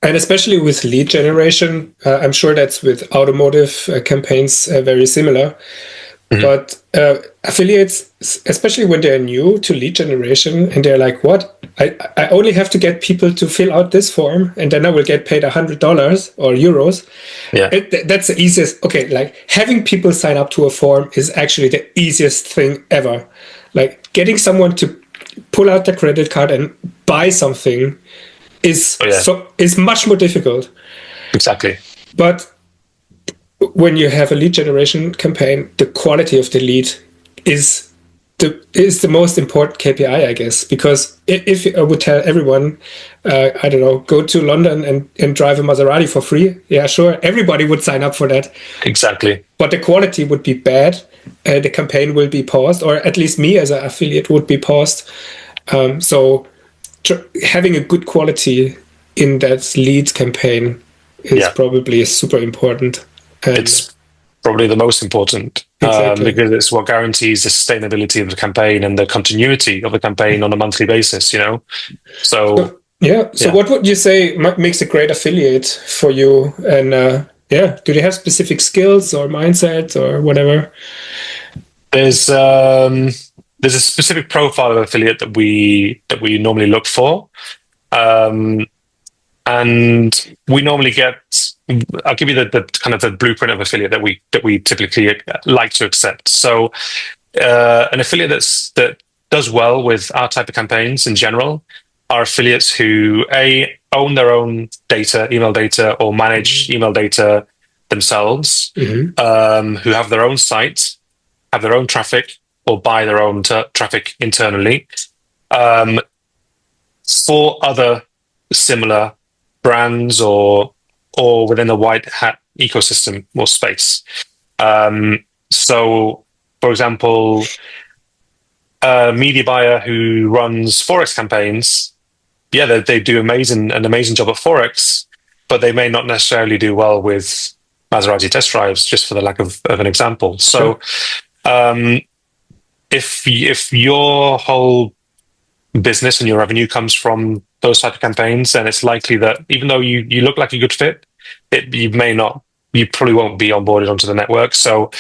And especially with lead generation, I'm sure that's with automotive campaigns very similar. Mhm. But affiliates, especially when they're new to lead generation and they're like, what? I only have to get people to fill out this form and then I will get paid $100 or euros. Yeah. That's the easiest. Okay, like having people sign up to a form is actually the easiest thing ever. Like getting someone to pull out their credit card and buy something Oh yeah, is much more difficult. exactly. But when you have a lead generation campaign, the quality of the lead is the most important KPI, I guess. Because if I would tell everyone, I don't know, go to London and drive a Maserati for free, yeah, sure, everybody would sign up for that. Exactly. But the quality would be bad. The campaign will be paused, or at least me as an affiliate would be paused. So having a good quality in that lead campaign is Yeah. probably super important. And It's probably the most important exactly. because it's what guarantees the sustainability of the campaign and the continuity of the campaign on a monthly basis, you know? So, Yeah. So, yeah, what would you say makes a great affiliate for you? And yeah, do they have specific skills or mindsets or whatever? there's um, there's a specific profile of affiliate that we normally look for. Um, and we normally get, I'll give you the kind of the blueprint of affiliate that we typically like to accept. So an affiliate that does well with our type of campaigns in general are affiliates who own their own data, email data, or manage email data themselves, Mm-hmm. who have their own site, have their own traffic, or buy their own traffic internally um, for other similar brands or within the white hat ecosystem or space. So, for example, a media buyer who runs forex campaigns, yeah, they do an amazing job at forex, but they may not necessarily do well with Maserati test drives, just for the lack of an example. Sure. So, um, if your whole business and your revenue comes from those type of campaigns, then it's likely that even though you look like a good fit, you probably won't be onboarded onto the network. So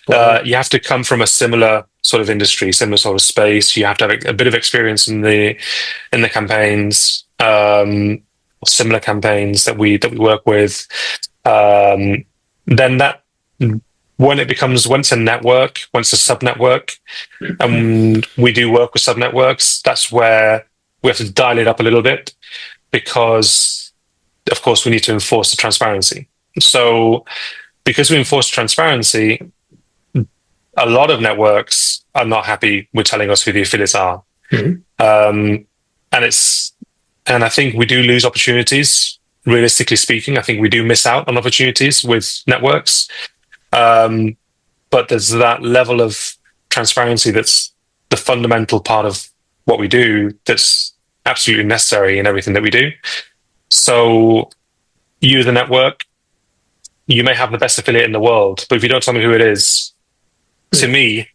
Wow. you have to come from a similar sort of industry, similar sort of space. You have to have a bit of experience in the campaigns, similar campaigns that we work with. Then that when it's a network, when it's a sub network, and we do work with sub networks, that's where we have to dial it up a little bit because, of course, we need to enforce the transparency. So, because we enforce transparency, a lot of networks are not happy with telling us who the affiliates are, Mm-hmm. and I think we do lose opportunities. Realistically speaking, I think we do miss out on opportunities with networks. But there's that level of transparency that's the fundamental part of what we do that's absolutely necessary in everything that we do. So you, the network, you may have the best affiliate in the world, but if you don't tell me who it is, to me,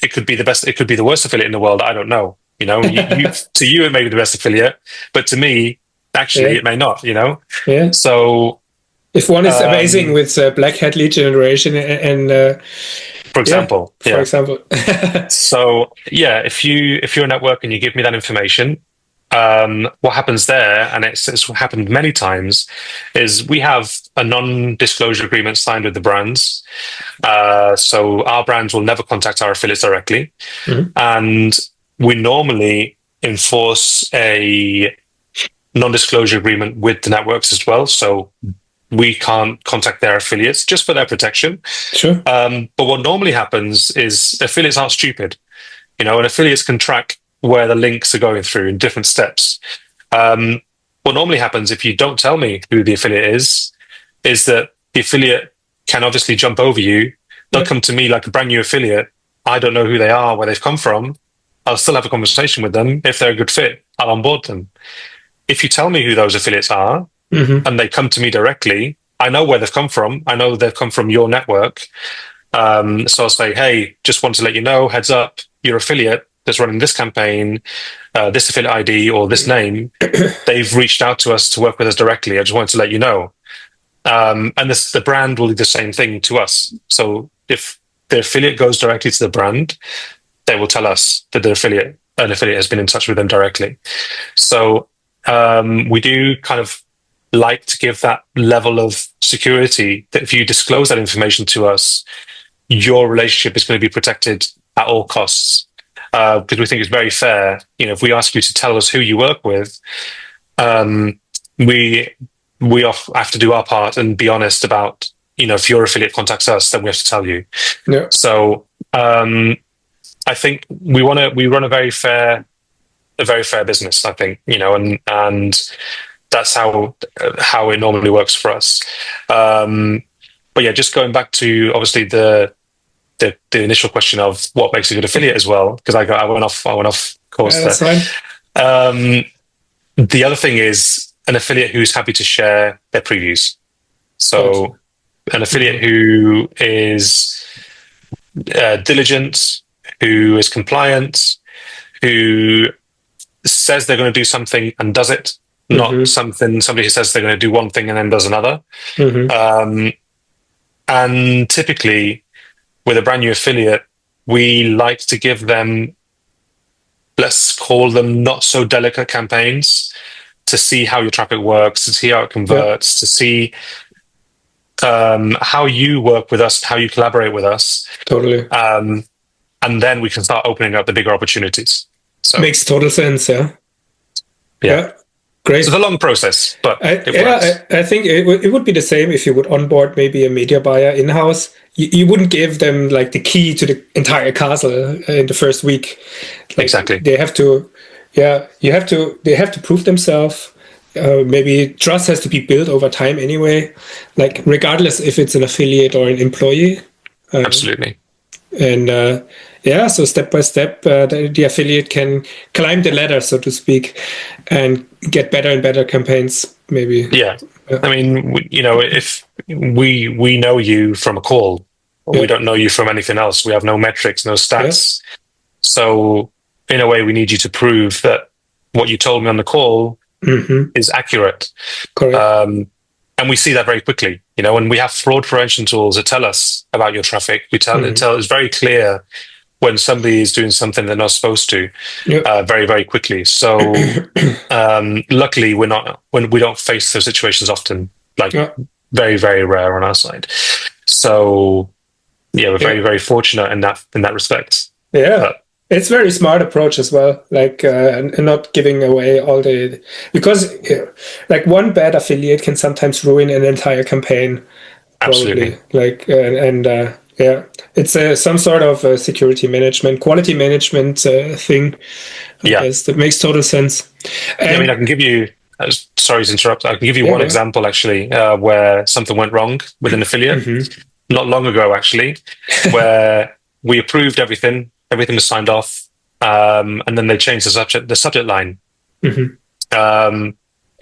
it could be the best, it could be the worst affiliate in the world. I don't know. You know, to you, it may be the best affiliate, but to me, actually, Yeah. it may not, you know? Yeah. So, If one is amazing with black hat lead generation and for yeah, example, for example. So yeah, if you're a network and you give me that information, what happens there, and it's happened many times, is we have a non-disclosure agreement signed with the brands. So our brands will never contact our affiliates directly, Mhm. and we normally enforce a non-disclosure agreement with the networks as well. So we can't contact their affiliates just for their protection. Sure. But what normally happens is affiliates aren't stupid, you know, and affiliates can track where the links are going through in different steps. What normally happens if you don't tell me who the affiliate is that the affiliate can obviously jump over you. They'll Yeah. come to me like a brand new affiliate. I don't know who they are, where they've come from. I'll still have a conversation with them. If they're a good fit, I'll onboard them. If you tell me who those affiliates are, Mm-hmm. and they come to me directly, I know where they've come from. I know they've come from your network. So I'll say, hey, just want to let you know, heads up, your affiliate that's running this campaign this affiliate ID or this name, they've reached out to us to work with us directly. I just wanted to let you know. And the brand will do the same thing to us. So if the affiliate goes directly to the brand, they will tell us that an affiliate has been in touch with them directly. So we do kind of like to give that level of security that if you disclose that information to us, your relationship is going to be protected at all costs. Because we think it's very fair. If we ask you to tell us who you work with, we have to do our part and be honest about, if your affiliate contacts us, then we have to tell you. Yeah. So I think we run a very fair business, I think, and that's how it normally works for us. But yeah, just going back to obviously the initial question of what makes a good affiliate as well, because I went off course that's there. fine. The other thing is an affiliate who's happy to share their previews. So an affiliate who is diligent, who is compliant, who says they're going to do something and does it, not somebody who says they're going to do one thing and then does another. And typically, with a brand new affiliate, we like to give them, let's call them not so delicate campaigns to see how your traffic works, to see how it converts, to see how you work with us, how you collaborate with us. Totally. And then we can start opening up the bigger opportunities. So makes total sense. Yeah. Great. It's a long process, but it works. I think it would be the same if you would onboard maybe a media buyer in-house. You wouldn't give them like the key to the entire castle in the first week. Exactly. They have to, they have to prove themselves. Maybe trust has to be built over time anyway, like regardless if it's an affiliate or an employee. Absolutely. And so step by step, the affiliate can climb the ladder, so to speak, and get better and better campaigns. Maybe. Yeah. I mean, if we know you from a call, we don't know you from anything else. We have no metrics, no stats. Yeah. So in a way, we need you to prove that what you told me on the call is accurate. Correct. And we see that very quickly. When we have fraud prevention tools that tell us about your traffic, it's very clear when somebody is doing something they're not supposed to, very, very quickly. So luckily, we don't face those situations often, very, very rare on our side. So we're very, very fortunate in that respect. Yeah. It's a very smart approach as well, and not giving away all because one bad affiliate can sometimes ruin an entire campaign. Absolutely. Probably. It's some sort of security management, quality management thing. Yes, that makes total sense. And, I can give you, sorry to interrupt, I can give you one example actually, where something went wrong with an affiliate, not long ago actually, where we approved everything was signed off, and then they changed the subject line. And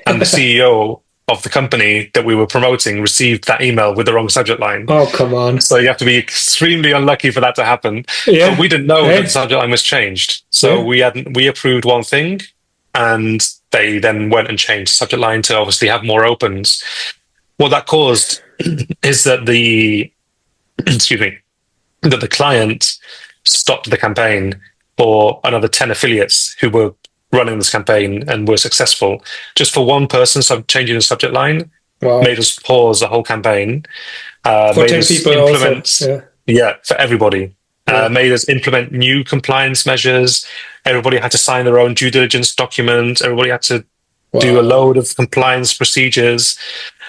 the CEO of the company that we were promoting received that email with the wrong subject line. Oh, come on. So you have to be extremely unlucky for that to happen. But we didn't know that the subject line was changed. So we approved one thing, and they then went and changed the subject line to obviously have more opens. What that caused is that the client stopped the campaign for another 10 affiliates who were running this campaign and were successful. Just for one person changing the subject line made us pause the whole campaign. For 10 people also. For everybody. Made us implement new compliance measures. Everybody had to sign their own due diligence document. Everybody had to do a load of compliance procedures.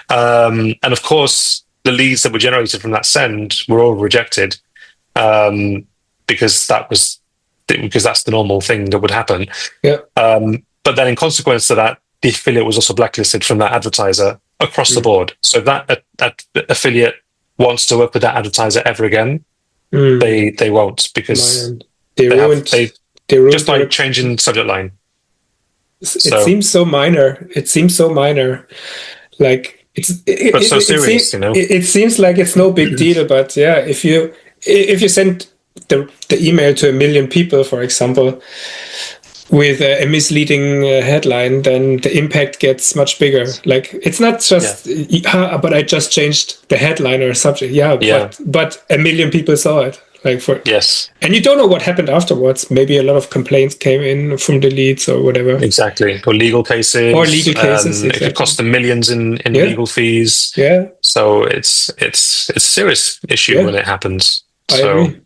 And of course, the leads that were generated from that send were all rejected. Because that's the normal thing that would happen. But then in consequence of that, the affiliate was also blacklisted from that advertiser across the board. So if that affiliate wants to work with that advertiser ever again, they won't, because they ruined just by changing subject line. It seems so minor. But so serious, It seems like it's no big deal, but if you send the email to 1 million people, for example, with a misleading headline, then the impact gets much bigger. Like it's not just, but I just changed the headline or subject. But a million people saw it. Like and you don't know what happened afterwards. Maybe a lot of complaints came in from the leads or whatever. Exactly, or legal cases. Exactly. It could cost them millions in legal fees. Yeah. So it's a serious issue when it happens. I agree.